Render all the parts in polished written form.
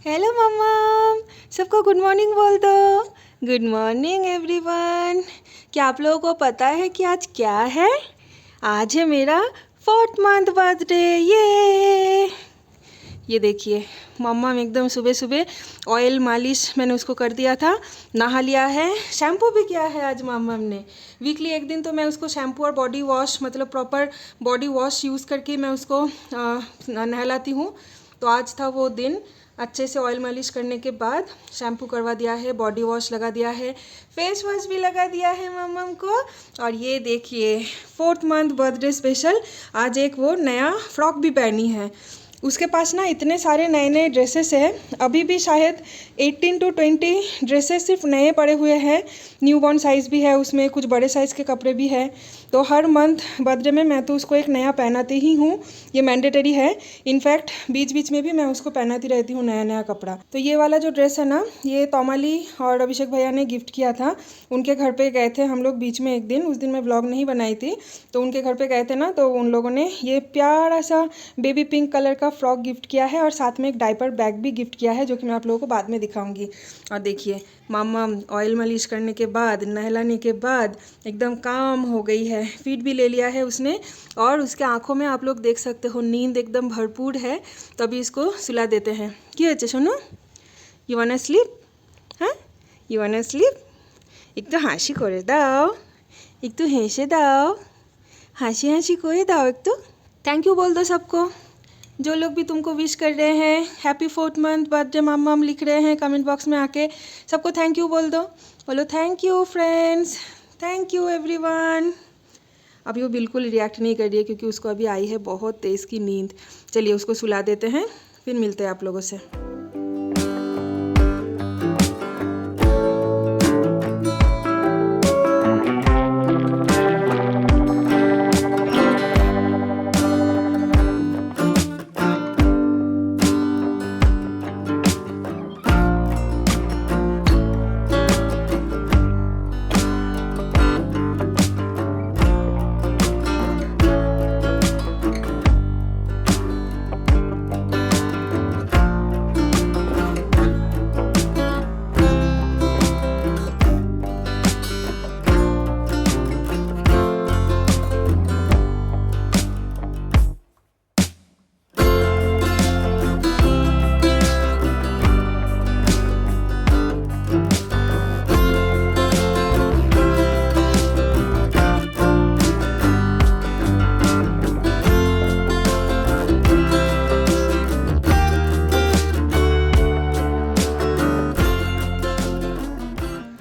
Hello मम्मा, सबको good morning बोल दो। Good morning everyone. क्या आप लोगों को पता है कि आज क्या है? आज है मेरा 4th मंथ बर्थडे। ये देखिए, मम्मा में एकदम सुबह सुबह ऑयल मालिश मैंने उसको कर दिया था, नहा लिया है, शैम्पू भी किया है आज मम्मा ने। वीकली एक दिन तो मैं उसको शैम्पू और बॉडी वॉश मतलब प्रॉपर बॉडी वॉश यूज़ करके मैं उसको नहलाती हूँ। तो आज था वो दिन। अच्छे से ऑयल मालिश करने के बाद शैम्पू करवा दिया है, बॉडी वॉश लगा दिया है, फेस वॉश भी लगा दिया है मम्मा को। और ये देखिए 4th मंथ बर्थडे स्पेशल आज एक वो नया फ्रॉक भी पहनी है। उसके पास ना इतने सारे नए नए ड्रेसेस हैं, अभी भी शायद 18 to 20 ड्रेसेस सिर्फ नए पड़े हुए हैं। न्यूबॉर्न साइज़ भी है उसमें, कुछ बड़े साइज़ के कपड़े भी हैं। तो हर मंथ बर्थडे में मैं तो उसको एक नया पहनाती ही हूँ, ये मैंडेटरी है। इनफैक्ट बीच बीच में भी मैं उसको पहनाती रहती हूँ नया नया कपड़ा। तो ये वाला जो ड्रेस है ना, ये तोमाली और अभिषेक भैया ने गिफ्ट किया था। उनके घर पे गए थे हम लोग बीच में एक दिन, उस दिन मैं व्लॉग नहीं बनाई थी। तो उनके घर पे गए थे ना, तो उन लोगों ने ये प्यारा सा बेबी पिंक कलर का फ्रॉक गिफ्ट किया है और साथ में एक डायपर बैग भी गिफ्ट किया है, जो कि मैं आप लोगों को बाद में दिखाऊंगी। और देखिए मामा ऑयल मालिश करने के बाद, नहलाने के बाद एकदम काम हो गई है, फीड भी ले लिया है उसने। और उसके आंखों में आप लोग देख सकते हो नींद एकदम भरपूर है। तो अभी इसको सुला देते हैं। क्या है सोनू, यू वांट स्लीप? हाँ, यू वांट स्लीप? एक तो হাসি করে দাও, एक तो হেসে দাও, হাসি হাসি করে দাও। एक तो थैंक यू बोल दो सबको, जो लोग भी तुमको विश कर रहे हैं। हैप्पी 4th मंथ बर्थडे मम्मा लिख रहे हैं कमेंट बॉक्स में आके, सबको थैंक यू बोल दो। बोलो thank you friends, thank you everyone. अभी वो बिल्कुल रिएक्ट नहीं कर रही है क्योंकि उसको अभी आई है बहुत तेज़ की नींद। चलिए उसको सुला देते हैं, फिर मिलते हैं आप लोगों से।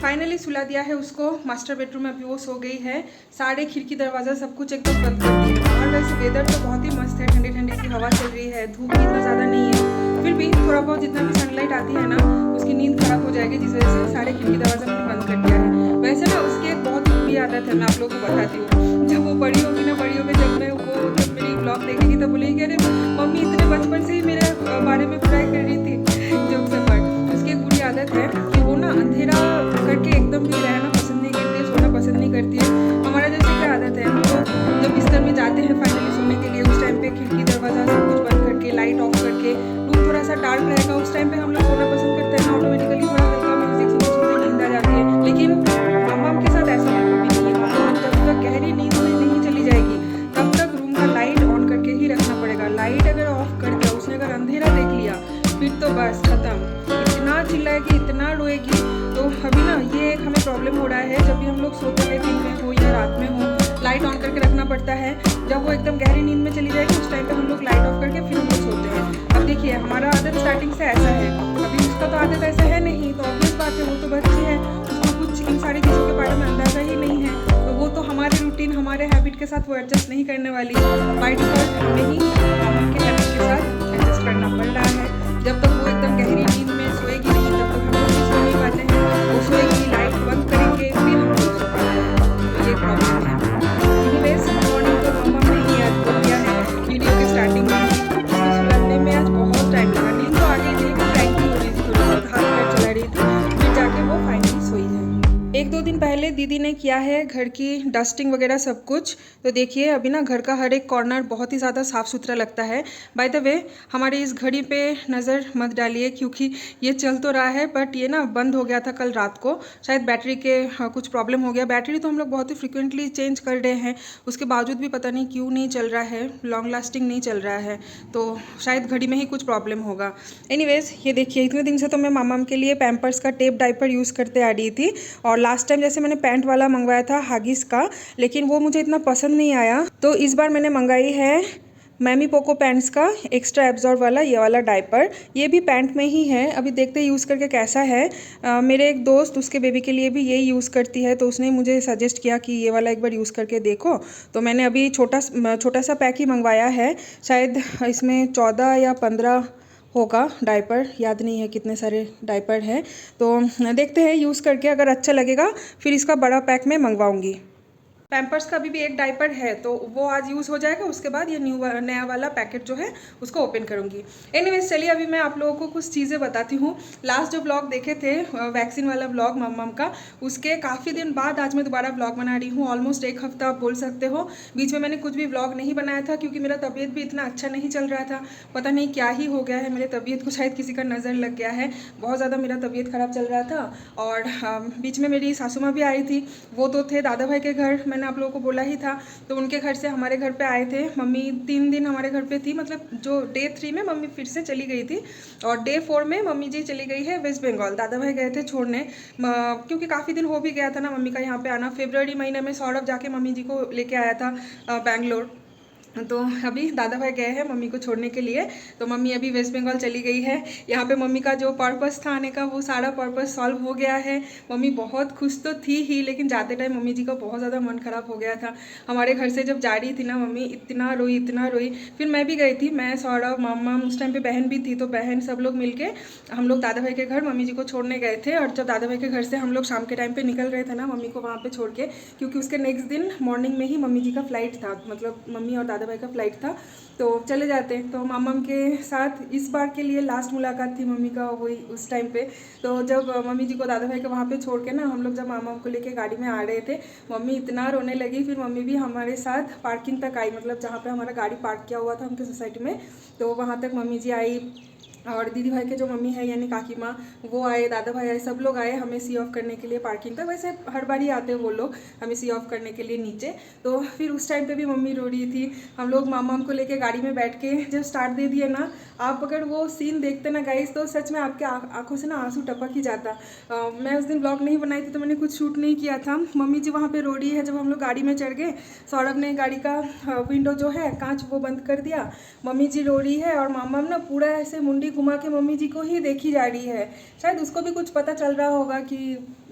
फाइनली सुला दिया है उसको मास्टर बेडरूम में। अभी वो सो गई है। सारे खिड़की दरवाज़ा सब कुछ एकदम बंद कर दिया। और वैसे वेदर तो बहुत ही मस्त है, ठंडी ठंडी सी हवा चल रही है, धूप भी इतना ज़्यादा नहीं है, फिर भी थोड़ा बहुत जितना भी सनलाइट आती है ना, उसकी नींद खराब हो जाएगी, जिस वजह से सारे खिड़की दरवाज़ा मैंने बंद कर दिया है। वैसे ना उसकी एक बहुत ही बुरी आदत है, मैं आप लोगों को बताती हूँ। जब वो बड़ी होगी ना, बड़ी होगी जब मैं वो जब मेरी ब्लॉग देखेगी तो बोलेगी अरे मम्मी इतने बचपन से ही मेरे बारे में बुराई कर रही थी। जब से पर उसकी एक बुरी आदत है कि वो ना अंधेरा करके एकदम भी रहना पसंद नहीं करती है, सोना पसंद नहीं करती है। हमारा जैसे क्या आदत है, हम लोग जब बिस्तर में जाते हैं फाइनली सोने के लिए, उस टाइम पे खिड़की दरवाज़ा सब कुछ बंद करके, लाइट ऑफ करके, रूम थोड़ा सा डार्क रहेगा, उस टाइम पे हम लोग सोना पसंद करते हैं ना, ऑटोमेटिकली थोड़ा हल्का म्यूजिक सुनते सुनते नींद आ जाती है। लेकिन मम्मा के साथ ऐसा बिल्कुल भी नहीं है। मम्मा जब तक गहरी नींद में नहीं चली जाएगी तब तक रूम का लाइट ऑन करके ही रखना पड़ेगा। लाइट अगर ऑफ कर दिया, उसने अगर अंधेरा देख लिया, फिर तो बस खत्म। इतना चिल्लाएगी, इतना रोएगी। तो अभी ना ये एक हमें प्रॉब्लम हो रहा है, जब भी हम लोग सोते हैं, दिन में हो या रात में हो, लाइट ऑन करके रखना पड़ता है। जब वो एकदम गहरी नींद में चली जाएगी उस टाइम पे हम लोग लाइट ऑफ करके फिर हम लोग सोते हैं। अब देखिए हमारा आदत स्टार्टिंग से ऐसा है, अभी उसका तो आदत ऐसा है नहीं, तो ऑब्वियस बात है, वो तो बच्ची है, उसको कुछ इन सारी चीज़ों के बारे में अंदाज़ा ही नहीं है। तो वो तो हमारे रूटीन, हमारे हैबिट के साथ वो एडजस्ट नहीं करने वाली। बाय डिफॉल्ट हमें ही हम के हैबिट के साथ एडजस्ट करना पड़ रहा है। जब तक वो एकदम गहरी नींद में सोएगी नहीं तब तक हम लोग भी सो नहीं पाते हैं। वो सोएगी, लाइट बंद करेंगे, फिर हम लोग सो पाते हैं। तो ये प्रॉब्लम है। एनीवेज मॉर्निंग तो मम्मा ने ही आज बोल दिया है वीडियो के स्टार्टिंग में। उसको सुलाने में आज बहुत टाइम लगा। नींद तो आ गई थी, टाइम हो रही थी, थोड़ी बहुत हाथ पैर चला रही थी, फिर जाके वो फाइनली सोई है। 1-2 दिन पहले पहले दीदी ने किया है घर की डस्टिंग वगैरह सब कुछ। तो देखिए अभी ना घर का हर एक कॉर्नर बहुत ही ज़्यादा साफ़ सुथरा लगता है। बाय द वे हमारे इस घड़ी पे नज़र मत डालिए क्योंकि ये चल तो रहा है बट ये ना बंद हो गया था कल रात को, शायद बैटरी के कुछ प्रॉब्लम हो गया। बैटरी तो हम लोग बहुत ही फ्रिक्वेंटली चेंज कर रहे हैं, उसके बावजूद भी पता नहीं क्यों नहीं चल रहा है, लॉन्ग लास्टिंग नहीं चल रहा है, तो शायद घड़ी में ही कुछ प्रॉब्लम होगा। एनीवेज ये देखिए इतने दिन से तो मैं मामाम के लिए पैम्पर्स का टेप डाइपर यूज़ करते आ रही थी, और लास्ट टाइम जैसे मैंने पैंट वाला मंगवाया था हागिस का, लेकिन वो मुझे इतना पसंद नहीं आया, तो इस बार मैंने मंगाई है मैमी पोको पैंट्स का एक्स्ट्रा एब्जॉर्ब वाला ये वाला डाइपर। ये भी पैंट में ही है, अभी देखते हैं यूज़ करके कैसा है। मेरे एक दोस्त उसके बेबी के लिए भी यही यूज़ करती है, तो उसने मुझे सजेस्ट किया कि ये वाला एक बार यूज़ करके देखो, तो मैंने अभी छोटा सा पैक ही मंगवाया है। शायद इसमें 14 या 15 होगा डाइपर, याद नहीं है कितने सारे डाइपर हैं, तो देखते हैं यूज़ करके, अगर अच्छा लगेगा फिर इसका बड़ा पैक मैं मंगवाऊंगी। पैम्पर्स का भी एक डाइपर है तो वो आज यूज़ हो जाएगा, उसके बाद ये नया वाला पैकेट जो है उसको ओपन करूँगी। एनीवेज चलिए अभी मैं आप लोगों को कुछ चीज़ें बताती हूँ। लास्ट जो ब्लॉग देखे थे वैक्सीन वाला ब्लॉग मम्मम का, उसके काफ़ी दिन बाद आज मैं दोबारा ब्लॉग बना रही हूँ, ऑलमोस्ट एक हफ्ता आप बोल सकते हो। बीच में मैंने कुछ भी ब्लॉग नहीं बनाया था क्योंकि मेरा तबीयत भी इतना अच्छा नहीं चल रहा था, पता नहीं क्या ही हो गया है मेरे तबीयत को, शायद किसी का नज़र लग गया है, बहुत ज़्यादा मेरा तबीयत ख़राब चल रहा था। और बीच में मेरी सासू माँ भी आई थी, वो तो थे दादा भाई के घर, मैंने आप लोगों को बोला ही था, तो उनके घर से हमारे घर पे आए थे। मम्मी 3 दिन हमारे घर पे थी, मतलब जो डे 3 में मम्मी फिर से चली गई थी और डे 4 में मम्मी जी चली गई है वेस्ट बंगाल, दादा भाई गए थे छोड़ने, क्योंकि काफ़ी दिन हो भी गया था ना मम्मी का यहाँ पे आना। फरवरी महीने में सौरभ जाके मम्मी जी को लेके आया था बैंगलोर, तो अभी दादा भाई गए हैं मम्मी को छोड़ने के लिए, तो मम्मी अभी वेस्ट बंगाल चली गई है। यहाँ पे मम्मी का जो पर्पस था आने का वो सारा पर्पस सॉल्व हो गया है। मम्मी बहुत खुश तो थी ही, लेकिन जाते टाइम मम्मी जी का बहुत ज़्यादा मन ख़राब हो गया था। हमारे घर से जब जा रही थी ना मम्मी इतना रोई। फिर मैं भी गई थी, मैं सौरभ मामा, उस टाइम पर बहन भी थी, तो बहन सब लोग मिल के हम लोग दादा भाई के घर मम्मी जी को छोड़ने गए थे। और जब दादा भाई के घर से हम लोग शाम के टाइम पर निकल रहे थे ना मम्मी को वहाँ पर छोड़ के, क्योंकि उसके नेक्स्ट दिन मॉर्निंग में ही मम्मी जी का फ्लाइट था, मतलब मम्मी और दादा भाई का फ्लाइट था, तो चले जाते। तो मामम के साथ इस बार के लिए लास्ट मुलाकात थी मम्मी का वही उस टाइम पे। तो जब मम्मी जी को दादा भाई के वहाँ पे छोड़ के ना हम लोग जब मामम को लेके गाड़ी में आ रहे थे, मम्मी इतना रोने लगी। फिर मम्मी भी हमारे साथ पार्किंग तक आई, मतलब जहाँ पे हमारा गाड़ी पार्क किया हुआ था उनके सोसाइटी में, तो वहाँ तक मम्मी जी आई। और दीदी भाई के जो मम्मी है यानी काकी माँ, वो आए, दादा भाई आए, सब लोग आए हमें सी ऑफ करने के लिए पार्किंग तक। वैसे हर बार ही आते हैं वो लोग हमें सी ऑफ करने के लिए नीचे। तो फिर उस टाइम पे भी मम्मी रो रही थी। हम लोग मामा को लेके गाड़ी में बैठ के जब स्टार्ट दे दिया ना, आप अगर वो सीन देखते ना गाइस तो सच में आपके आंखों से ना आंसू टपक ही जाता। मैं उस दिन ब्लॉग नहीं बनाई थी तो मैंने कुछ शूट नहीं किया था। मम्मी जी वहाँ पर रो रही है, जब हम लोग गाड़ी में चढ़ गए सौरभ ने गाड़ी का विंडो जो है कांच वो बंद कर दिया, मम्मी जी रो रही है और मामा ना पूरा ऐसे मुंडी घुमा के मम्मी जी को ही देखी जा रही है। शायद उसको भी कुछ पता चल रहा होगा कि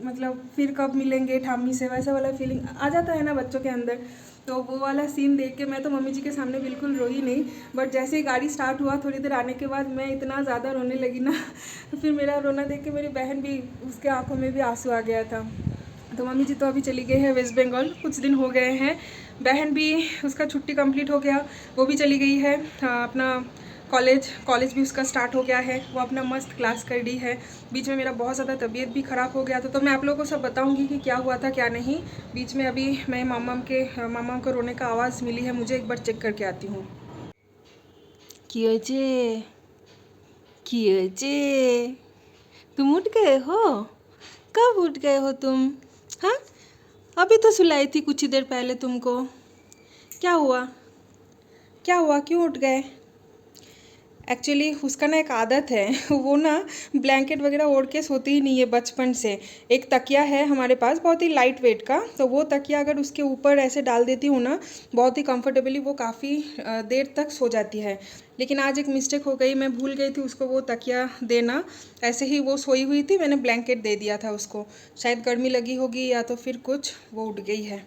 मतलब फिर कब मिलेंगे ठाम्मी से, वैसा वाला फीलिंग आ जाता है ना बच्चों के अंदर। तो वो वाला सीन देख के मैं तो मम्मी जी के सामने बिल्कुल रोई नहीं, बट जैसे ही गाड़ी स्टार्ट हुआ थोड़ी देर आने के बाद मैं इतना ज़्यादा रोने लगी ना फिर मेरा रोना देख के मेरी बहन भी, उसके आंखों में भी आंसू आ गया था। तो मम्मी जी तो अभी चली गई है वेस्ट बंगाल, कुछ दिन हो गए हैं। बहन भी, उसका छुट्टी कंप्लीट हो गया, वो भी चली गई है अपना कॉलेज भी उसका स्टार्ट हो गया है, वो अपना मस्त क्लास कर रही है। बीच में मेरा बहुत ज़्यादा तबीयत भी ख़राब हो गया था, तो मैं आप लोगों को सब बताऊंगी कि क्या हुआ था क्या नहीं। बीच में अभी मैं मामा को रोने का आवाज़ मिली है मुझे, एक बार चेक करके आती हूँ। কি হয়েছে तुम उठ गए हो? कब उठ गए हो तुम? हाँ, अभी तो सुलाई थी कुछ ही देर पहले तुमको। क्या हुआ क्यों उठ गए? एक्चुअली उसका ना एक आदत है वो ना ब्लैंकेट वगैरह ओढ़ के सोती ही नहीं है बचपन से। एक तकिया है हमारे पास बहुत ही लाइट वेट का, तो वो तकिया अगर उसके ऊपर ऐसे डाल देती हूँ ना बहुत ही कंफर्टेबली वो काफ़ी देर तक सो जाती है। लेकिन आज एक मिस्टेक हो गई, मैं भूल गई थी उसको वो तकिया देना। ऐसे ही वो सोई हुई थी, मैंने ब्लैंकेट दे दिया था उसको, शायद गर्मी लगी होगी या तो फिर कुछ, वो उठ गई है।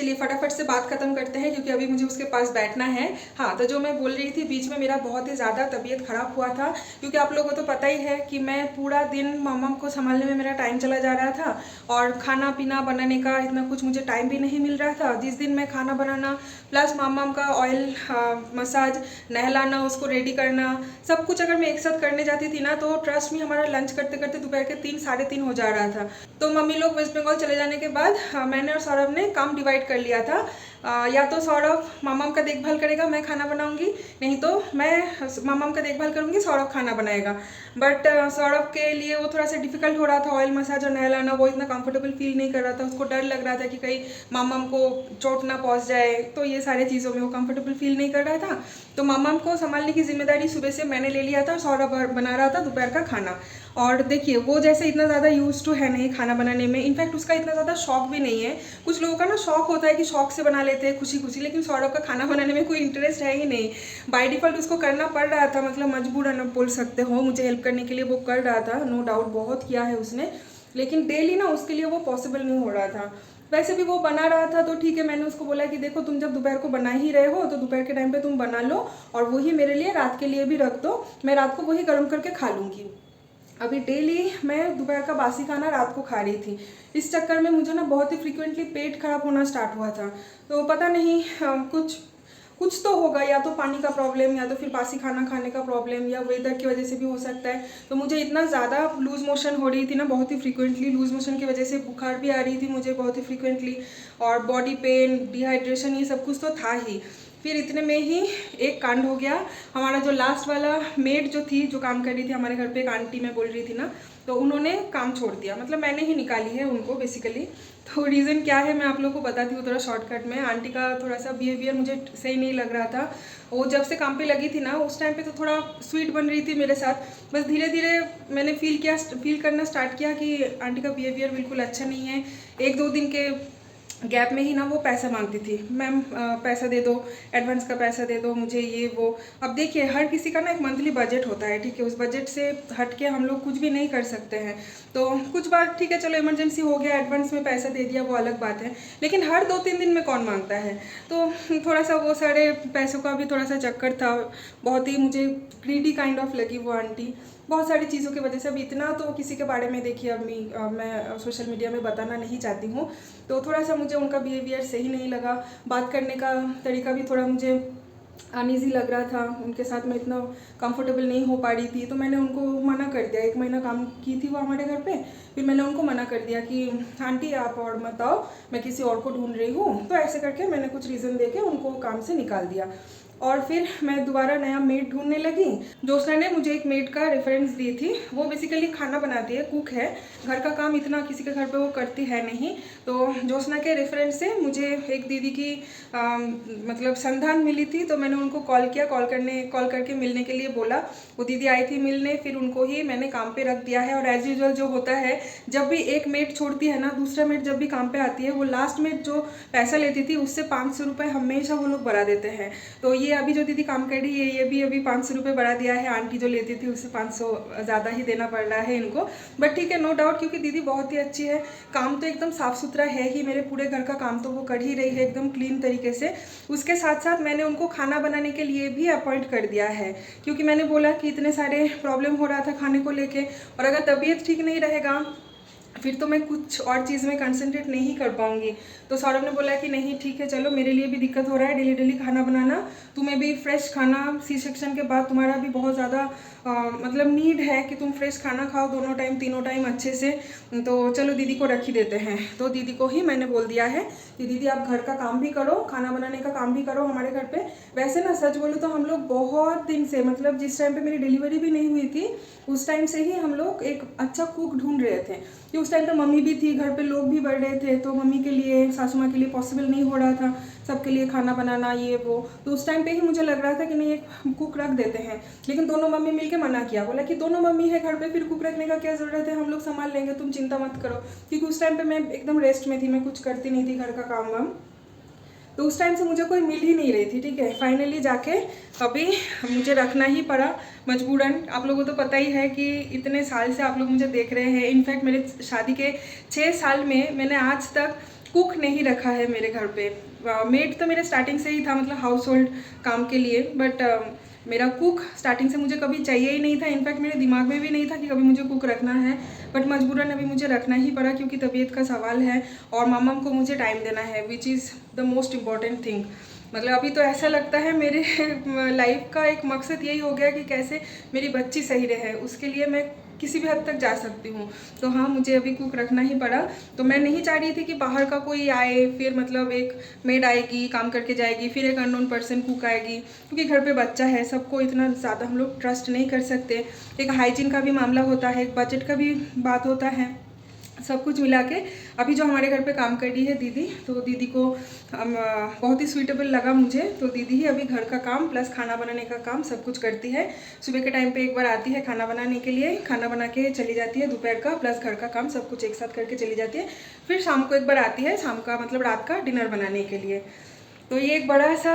चलिए फटाफट से बात खत्म करते हैं क्योंकि अभी मुझे उसके पास बैठना है। हाँ, तो जो मैं बोल रही थी, बीच में मेरा बहुत ही ज़्यादा तबीयत ख़राब हुआ था क्योंकि आप लोगों को तो पता ही है कि मैं पूरा दिन मम्मा को संभालने में मेरा टाइम चला जा रहा था और खाना पीना बनाने का इतना कुछ मुझे टाइम भी नहीं मिल रहा था। जिस दिन मैं खाना बनाना प्लस मम्मा का ऑयल मसाज, नहलाना, उसको रेडी करना, सब कुछ अगर मैं एक साथ करने जाती थी ना तो ट्रस्ट में हमारा लंच करते करते दोपहर के 3 साढ़े 3 हो जा रहा था। तो मम्मी लोग वेस्ट बंगाल चले जाने के बाद मैंने और सौरभ ने काम डिवाइड कर लिया था। या तो सौरभ मामाम का देखभाल करेगा, मैं खाना बनाऊंगी, नहीं तो मैं मामाम का देखभाल करूंगी, सौरभ खाना बनाएगा। बट सौरभ के लिए वो थोड़ा सा डिफिकल्ट हो रहा था, ऑयल मसाज और नहलाना वो इतना कंफर्टेबल फील नहीं कर रहा था। उसको डर लग रहा था कि कहीं मामाम को चोट ना पहुंच जाए, तो ये सारी चीज़ों में वो कंफर्टेबल फील नहीं कर रहा था। तो मामाम को संभालने की जिम्मेदारी सुबह से मैंने ले लिया था और सौरभ बना रहा था दोपहर का खाना। और देखिए वो जैसे इतना ज़्यादा यूज टू है नहीं खाना बनाने में, इनफैक्ट उसका इतना ज़्यादा शौक भी नहीं है। कुछ लोगों का ना शौक होता है कि शौक से बना लेते हैं खुशी खुशी, लेकिन सौरभ का खाना बनाने में कोई इंटरेस्ट है ही नहीं। बाय डिफ़ॉल्ट उसको करना पड़ रहा था, मतलब मजबूरन आप बोल सकते हो, मुझे हेल्प करने के लिए वो कर रहा था, नो डाउट बहुत किया है उसने, लेकिन डेली ना उसके लिए वो पॉसिबल नहीं हो रहा था। वैसे भी वो बना रहा था तो ठीक है, मैंने उसको बोला कि देखो तुम जब दोपहर को बना ही रहे हो तो दोपहर के टाइम पे तुम बना लो और वही मेरे लिए रात के लिए भी रख दो, मैं रात को वही गर्म करके खा लूँगी। अभी डेली मैं दोपहर का बासी खाना रात को खा रही थी। इस चक्कर में मुझे ना बहुत ही फ्रीक्वेंटली पेट खराब होना स्टार्ट हुआ था। तो पता नहीं कुछ तो होगा, या तो पानी का प्रॉब्लम, या तो फिर बासी खाना खाने का प्रॉब्लम, या वेदर की वजह से भी हो सकता है। तो मुझे इतना ज़्यादा लूज़ मोशन हो रही थी ना, बहुत ही फ्रीक्वेंटली लूज़ मोशन की वजह से बुखार भी आ रही थी मुझे बहुत ही फ्रीक्वेंटली, और बॉडी पेन, डिहाइड्रेशन, ये सब कुछ तो था ही। फिर इतने में ही एक कांड हो गया। हमारा जो लास्ट वाला मेड जो थी, जो काम कर रही थी हमारे घर पे, एक आंटी मैं बोल रही थी ना, तो उन्होंने काम छोड़ दिया, मतलब मैंने ही निकाली है उनको बेसिकली। तो रीज़न क्या है मैं आप लोगों को बताती हूँ थोड़ा शॉर्टकट में। आंटी का थोड़ा सा बिहेवियर मुझे सही नहीं लग रहा था। वो जब से काम पे लगी थी ना, उस टाइम पे तो थोड़ा स्वीट बन रही थी मेरे साथ, बस धीरे धीरे मैंने फील करना स्टार्ट किया कि आंटी का बिहेवियर बिल्कुल अच्छा नहीं है। 1-2 दिन के गैप में ही ना वो पैसा मांगती थी, मैम पैसा दे दो, एडवांस का पैसा दे दो मुझे, ये वो। अब देखिए हर किसी का ना एक मंथली बजट होता है, ठीक है, उस बजट से हट के हम लोग कुछ भी नहीं कर सकते हैं। तो कुछ बार ठीक है, चलो इमरजेंसी हो गया, एडवांस में पैसा दे दिया, वो अलग बात है, लेकिन हर 2-3 दिन में कौन मांगता है। तो थोड़ा सा वो सारे पैसों का भी थोड़ा सा चक्कर था, बहुत ही मुझे ग्रीडी काइंड ऑफ लगी वो आंटी, बहुत सारी चीज़ों की वजह से। अब इतना तो किसी के बारे में देखिए मैं सोशल मीडिया में बताना नहीं चाहती हूँ। तो थोड़ा सा मुझे उनका बिहेवियर सही नहीं लगा, बात करने का तरीका भी थोड़ा मुझे अनईजी लग रहा था, उनके साथ मैं इतना कंफर्टेबल नहीं हो पा रही थी। तो मैंने उनको मना कर दिया, 1 महीना काम की थी वो हमारे घर पे, फिर मैंने उनको मना कर दिया कि आंटी आप और मत आओ, मैं किसी और को ढूंढ रही हूँ। तो ऐसे करके मैंने कुछ रीज़न दे के उनको काम से निकाल दिया और फिर मैं दोबारा नया मेड ढूंढने लगी। जोशना ने मुझे एक मेड का रेफरेंस दी थी, वो बेसिकली खाना बनाती है, कुक है, घर का काम इतना किसी के घर पे वो करती है नहीं। तो जोशना के रेफरेंस से मुझे एक दीदी की मतलब संधान मिली थी, तो मैंने उनको कॉल किया, कॉल करके मिलने के लिए बोला। वो दीदी आई थी मिलने, फिर उनको ही मैंने काम पे रख दिया है। और एज यूजल जो होता है, जब भी एक मेड छोड़ती है ना, दूसरा मेड जब भी काम पे आती है, वो लास्ट मेड जो पैसा लेती थी उससे 500 रुपये हमेशा वो लोग बढ़ा देते हैं। तो ये अभी जो दीदी काम कर रही है, ये भी अभी 500 रुपये बढ़ा दिया है। आंटी जो लेती थी उससे 500 ज़्यादा ही देना पड़ रहा है इनको, बट ठीक है, नो डाउट, क्योंकि दीदी बहुत ही अच्छी है। काम तो एकदम साफ़ सुथरा है ही, मेरे पूरे घर का काम तो वो कर ही रही है एकदम क्लीन तरीके से। उसके साथ साथ मैंने उनको खाना बनाने के लिए भी अपॉइंट कर दिया है, क्योंकि मैंने बोला कि इतने सारे प्रॉब्लम हो रहा था खाने को लेके, और अगर तबीयत ठीक नहीं रहेगा फिर तो मैं कुछ और चीज़ में कंसंट्रेट नहीं कर पाऊंगी। तो सौरभ ने बोला कि नहीं ठीक है, चलो मेरे लिए भी दिक्कत हो रहा है डेली डेली खाना बनाना, तुम्हें भी फ्रेश खाना, सी सेक्शन के बाद तुम्हारा भी बहुत ज़्यादा मतलब नीड है कि तुम फ्रेश खाना खाओ दोनों टाइम, तीनों टाइम अच्छे से। तो चलो दीदी को रख ही देते हैं। तो दीदी को ही मैंने बोल दिया है कि दीदी आप घर का काम भी करो, खाना बनाने का काम भी करो हमारे घर पे। वैसे ना सच बोलूँ तो हम लोग बहुत दिन से, मतलब जिस टाइम पे मेरी डिलीवरी भी नहीं हुई थी उस टाइम से ही हम लोग एक अच्छा कुक ढूंढ रहे थे, कि उस टाइम पे मम्मी भी थी, घर पे लोग भी बढ़ रहे थे, तो मम्मी के लिए, सासू माँ के लिए पॉसिबल नहीं हो रहा था सबके लिए खाना बनाना ये वो। तो उस टाइम पे ही मुझे लग रहा था कि नहीं एक कुक रख देते हैं, लेकिन दोनों मम्मी मिलके मना किया, बोला कि दोनों मम्मी है घर पे, फिर कुक रखने का क्या ज़रूरत है, हम लोग संभाल लेंगे, तुम चिंता मत करो। क्योंकि उस टाइम पे मैं एकदम रेस्ट में थी, मैं कुछ करती नहीं थी घर का काम वाम, तो उस टाइम से मुझे कोई मिल ही नहीं रही थी। ठीक है, फाइनली जाके अभी मुझे रखना ही पड़ा मजबूरन। आप लोगों को तो पता ही है कि इतने साल से आप लोग मुझे देख रहे हैं, इनफैक्ट मेरे शादी के 6 साल में मैंने आज तक कुक नहीं रखा है मेरे घर पे। मेड तो मेरे स्टार्टिंग से ही था, मतलब हाउस होल्ड काम के लिए, बट मेरा कुक स्टार्टिंग से मुझे कभी चाहिए ही नहीं था। इनफैक्ट मेरे दिमाग में भी नहीं था कि कभी मुझे कुक रखना है, बट मजबूरन अभी मुझे रखना ही पड़ा क्योंकि तबीयत का सवाल है और मामा को मुझे टाइम देना है, which is the most important thing. मतलब अभी तो ऐसा लगता है मेरे लाइफ का एक मकसद यही हो गया कि कैसे मेरी बच्ची सही रहे, उसके लिए मैं किसी भी हद तक जा सकती हूँ। तो हाँ, मुझे अभी कुक रखना ही पड़ा। तो मैं नहीं चाह रही थी कि बाहर का कोई आए, फिर मतलब एक मेड आएगी काम करके जाएगी, फिर एक अननोन पर्सन कुक आएगी, क्योंकि घर पे बच्चा है, सबको इतना ज़्यादा हम लोग ट्रस्ट नहीं कर सकते। एक हाइजीन का भी मामला होता है, एक बजट का भी बात होता है, सब कुछ मिला के अभी जो हमारे घर पे काम कर रही है दीदी, तो दीदी को बहुत ही सूटेबल लगा मुझे। तो दीदी ही अभी घर का काम प्लस खाना बनाने का काम सब कुछ करती है। सुबह के टाइम पे एक बार आती है खाना बनाने के लिए, खाना बना के चली जाती है, दोपहर का प्लस घर का काम सब कुछ एक साथ करके चली जाती है। फिर शाम को एक बार आती है, शाम का मतलब रात का डिनर बनाने के लिए। तो ये एक बड़ा सा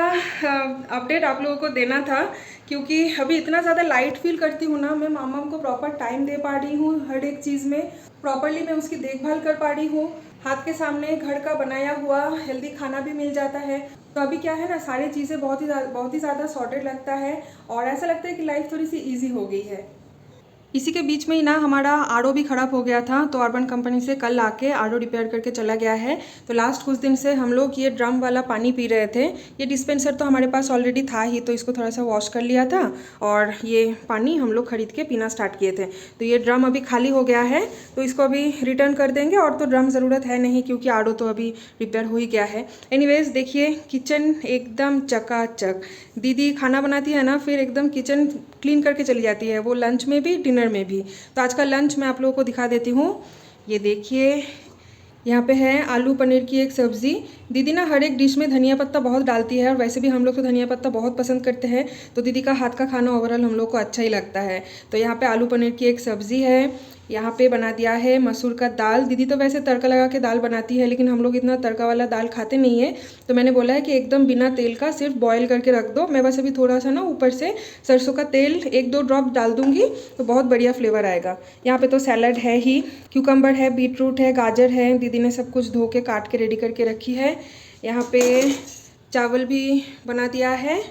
अपडेट आप लोगों को देना था, क्योंकि अभी इतना ज़्यादा लाइट फील करती हूँ ना, मैं मामा को प्रॉपर टाइम दे पा रही हूँ, हर एक चीज़ में प्रॉपरली मैं उसकी देखभाल कर पा रही हूँ। हाथ के सामने घर का बनाया हुआ हेल्दी खाना भी मिल जाता है। तो अभी क्या है ना, सारी चीज़ें बहुत ही ज़्यादा सॉर्टेड लगता है और ऐसा लगता है कि लाइफ थोड़ी सी ईजी हो गई है। इसी के बीच में ही ना हमारा आरओ भी ख़राब हो गया था, तो अर्बन कंपनी से कल आके आरओ रिपेयर करके चला गया है। तो लास्ट कुछ दिन से हम लोग ये ड्रम वाला पानी पी रहे थे। ये डिस्पेंसर तो हमारे पास ऑलरेडी था ही, तो इसको थोड़ा सा वॉश कर लिया था और ये पानी हम लोग खरीद के पीना स्टार्ट किए थे। तो ये ड्रम अभी खाली हो गया है, तो इसको अभी रिटर्न कर देंगे। और तो ड्रम ज़रूरत है नहीं क्योंकि आरओ तो अभी रिपेयर हो ही गया है। एनीवेज देखिए, किचन एकदम चकाचक। दीदी खाना बनाती है ना, फिर एकदम किचन क्लीन करके चली जाती है, वो लंच में भी डिनर में भी। तो आज का लंच मैं आप लोगों को दिखा देती हूँ। ये देखिए, यहाँ पे है आलू पनीर की एक सब्ज़ी। दीदी ना हर एक डिश में धनिया पत्ता बहुत डालती है और वैसे भी हम लोग तो धनिया पत्ता बहुत पसंद करते हैं, तो दीदी का हाथ का खाना ओवरऑल हम लोग को अच्छा ही लगता है। तो यहाँ पे आलू पनीर की एक सब्ज़ी है, यहाँ पे बना दिया है मसूर का दाल। दीदी तो वैसे तड़का लगा के दाल बनाती है, लेकिन हम लोग इतना तड़का वाला दाल खाते नहीं है, तो मैंने बोला है कि एकदम बिना तेल का सिर्फ बॉयल करके रख दो। मैं बस अभी थोड़ा सा ना ऊपर से सरसों का तेल 1-2 ड्रॉप डाल दूंगी, तो बहुत बढ़िया फ्लेवर आएगा। यहाँ पे तो सैलड है ही, क्यूकम्बर है, बीटरूट है, गाजर है, दीदी ने सब कुछ धो के काट के रेडी करके रखी है। यहाँ पे चावल भी बना दिया है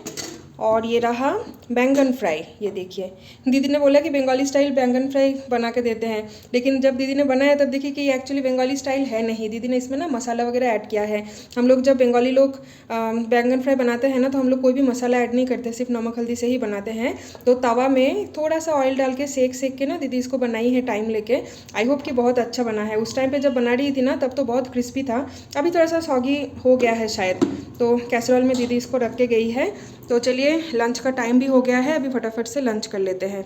और ये रहा बैंगन फ्राई। ये देखिए, दीदी ने बोला कि बंगाली स्टाइल बैंगन फ्राई बना के देते हैं, लेकिन जब दीदी ने बनाया तब देखिए कि ये एक्चुअली बंगाली स्टाइल है नहीं। दीदी ने इसमें ना मसाला वगैरह ऐड किया है। हम लोग जब बंगाली लोग बैंगन फ्राई बनाते हैं ना, तो हम लोग कोई भी मसाला ऐड नहीं करते, सिर्फ नमक हल्दी से ही बनाते हैं। तो तवा में थोड़ा सा ऑयल डाल के सेक के ना दीदी इसको बनाई है टाइम लेके। आई होप कि बहुत अच्छा बना है। उस टाइम पर जब बना रही थी ना, तब तो बहुत क्रिस्पी था, अभी थोड़ा सा सॉगी हो गया है शायद। तो कैसरोल में दीदी इसको रख के गई है। तो चलिए, लंच का टाइम भी हो गया है, अभी फटाफट से लंच कर लेते हैं।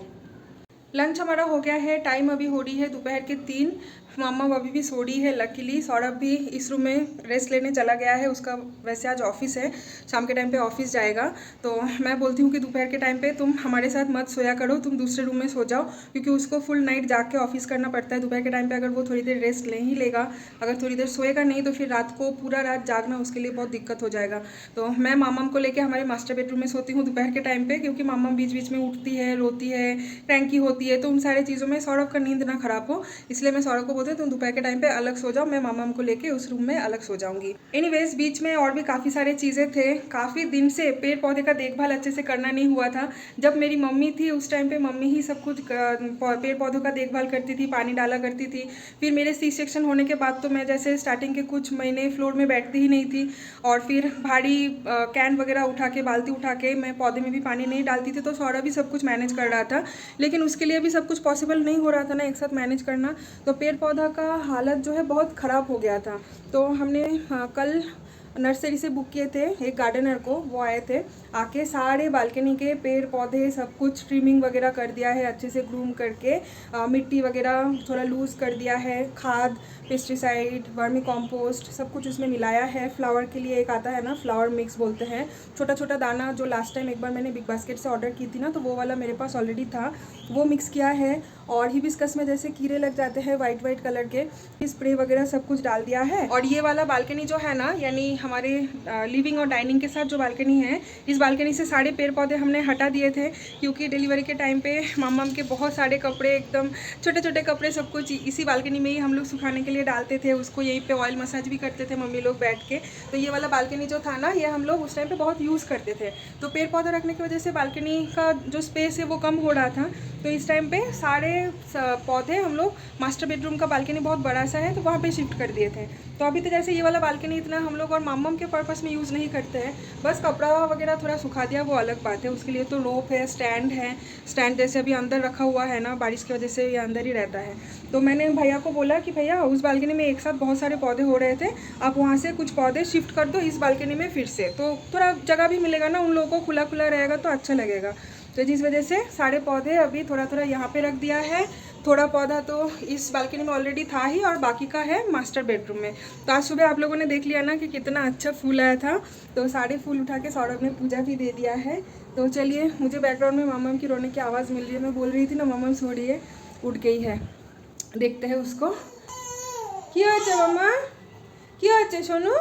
लंच हमारा हो गया है, टाइम अभी हो रही है दोपहर के 3। मामा अभी भी सो रही है लकीली। सौरभ भी इस रूम में रेस्ट लेने चला गया है, उसका वैसे आज ऑफिस है, शाम के टाइम पे ऑफिस जाएगा। तो मैं बोलती हूँ कि दोपहर के टाइम पे तुम हमारे साथ मत सोया करो, तुम दूसरे रूम में सो जाओ, क्योंकि उसको फुल नाइट जाग के ऑफिस करना पड़ता है। दोपहर के टाइम पर अगर वो थोड़ी देर रेस्ट ले ही लेगा, अगर थोड़ी देर सोएगा नहीं, तो फिर रात को पूरा रात जागना उसके लिए बहुत दिक्कत हो जाएगा। तो मैं मामा को लेकर हमारे मास्टर बेडरूम में सोती हूँ दोपहर के टाइम पर, क्योंकि मामा बीच बीच में उठती है, रोती है, क्रैंकी होती है, तो उन सारी चीज़ों में सौरभ का नींद ना खराब हो, इसलिए मैं सौरभ को बोलती हूँ तुम दोपहर के टाइम पे अलग सो जाओ, मैं मामा को लेके उस रूम में अलग सो जाऊंगी। एनीवेज, बीच में और भी काफ़ी सारे चीज़ें थे। काफ़ी दिन से पेड़ पौधे का देखभाल अच्छे से करना नहीं हुआ था। जब मेरी मम्मी थी उस टाइम पे मम्मी ही सब कुछ पेड़ पौधों का देखभाल करती थी, पानी डाला करती थी। फिर मेरे सी सेक्शन होने के बाद तो मैं जैसे स्टार्टिंग के कुछ महीने फ्लोर में बैठती ही नहीं थी, और फिर भारी कैन वगैरह उठा के, बाल्टी उठा के मैं पौधे में भी पानी नहीं डालती थी। तो सौरभ भी सब कुछ मैनेज कर रहा था, लेकिन उसके लिए भी सब कुछ पॉसिबल नहीं हो रहा था ना एक साथ मैनेज करना। तो पेड़ पौधा का हालत जो है बहुत ख़राब हो गया था। तो हमने कल नर्सरी से बुक किए थे एक गार्डनर को, वो आए थे, आके सारे बालकनी के पेड़ पौधे सब कुछ ट्रिमिंग वगैरह कर दिया है, अच्छे से ग्रूम करके मिट्टी वगैरह थोड़ा लूज़ कर दिया है, खाद, पेस्टिसाइड, वर्मी कॉम्पोस्ट सब कुछ उसमें मिलाया है। फ्लावर के लिए एक आता है ना, फ्लावर मिक्स बोलते हैं, छोटा छोटा दाना, जो लास्ट टाइम एक बार मैंने बिग बास्केट से ऑर्डर की थी ना, तो वो वाला मेरे पास ऑलरेडी था, वो मिक्स किया है। और हिबिस्कस में जैसे कीड़े लग जाते हैं वाइट कलर के, स्प्रे वगैरह सब कुछ डाल दिया है। और ये वाला बालकनी जो है ना, यानी हमारे लिविंग और डाइनिंग के साथ जो बालकनी है, इस बालकनी से सारे पेड़ पौधे हमने हटा दिए थे, क्योंकि डिलीवरी के टाइम पे मम्मम के बहुत सारे कपड़े, एकदम छोटे छोटे कपड़े, सब कुछ इसी बालकनी में ही हम लोग सुखाने के लिए डालते थे। उसको यहीं पे ऑयल मसाज भी करते थे मम्मी लोग बैठ के। तो ये वाला बालकनी जो था ना, ये हम लोग उस टाइम पे बहुत यूज़ करते थे। तो पेड़ पौधे रखने की वजह से बालकनी का जो स्पेस है वो कम हो रहा था। तो इस टाइम पे सारे पौधे हम लोग, मास्टर बेडरूम का बालकनी बहुत बड़ा सा है तो वहाँ पे शिफ्ट कर दिए थे। तो अभी तो जैसे ये वाला बालकनी इतना हम लोग और मम्मम के पर्पस में यूज़ नहीं करते हैं, बस कपड़ा वगैरह थोड़ा सुखा दिया, वो अलग बात है। उसके लिए तो रोप है, स्टैंड जैसे अभी अंदर रखा हुआ है ना, बारिश की वजह से ये अंदर ही रहता है। तो मैंने भैया को बोला कि भैया उस बालकनी में एक साथ बहुत सारे पौधे हो रहे थे, आप वहाँ से कुछ पौधे शिफ्ट कर दो इस बालकनी में फिर से, तो थोड़ा जगह भी मिलेगा ना उन लोगों को, खुला खुला रहेगा तो अच्छा लगेगा। तो जिस वजह से सारे पौधे अभी थोड़ा थोड़ा यहाँ पे रख दिया है। थोड़ा पौधा तो इस बालकनी में ऑलरेडी था ही, और बाकी का है मास्टर बेडरूम में। तो आज सुबह आप लोगों ने देख लिया ना कि कितना अच्छा फूल आया था। तो सारे फूल उठा के सौरभ ने पूजा भी दे दिया है। तो चलिए, मुझे बैकग्राउंड में मम्मम की रोने की आवाज़ मिल रही है। मैं बोल रही थी ना मम्मम सो रही है, उठ गई है, देखते हैं उसको। কি হয়েছে মামা? কি হয়েছে সোনু?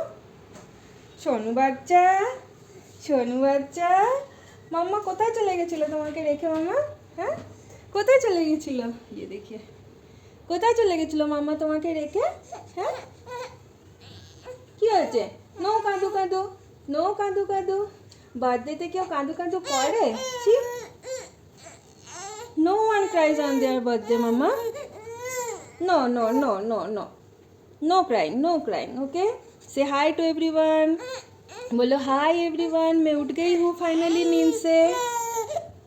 সোনু বাচ্চা, সোনু বাচ্চা, মাম্মা কোথায় চলে গেছিলো তোমাকে রেখে? মামা হ্যাঁ কোথায় চলে গেছিলো? ये देखिए কোথায় চলে গেছিলো মাম্মা তোমাকে রেখে? হ্যাঁ কি হয়েছে? নো কাঁদু কাঁদু, নো কাঁদু কাঁদু, বার্থডেতে কেউ কাঁদু কাঁদু করে? ছি, no one cries on their birthday মাম্মা। No no no no no, no crying, no crying, okay. Say hi to everyone, बोलो हाय एवरीवन, मैं उठ गई हूँ फाइनली नींद से।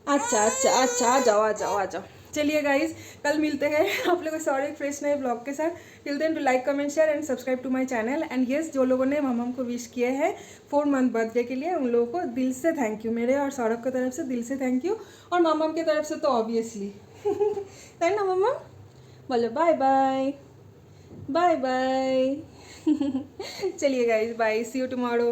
अच्छा अच्छा अच्छा, आ जाओ आ जाओ आ जाओ। चलिए गाइज, कल मिलते हैं आप लोगों से और एक फ्रेश नए ब्लॉग के साथ। Till then, to like comment share and subscribe to my channel. And yes, जो लोगों ने मम्मम को विश किए हैं 4 मंथ बर्थडे के लिए, उन लोगों को दिल से थैंक यू, मेरे और सौरभ की तरफ से दिल से थैंक यू, और मम्मम की तरफ से तो ऑब्वियसली है ना मम्मम। बोलो बाय बाय, बाय बाय। चलिए guys, bye, see you tomorrow.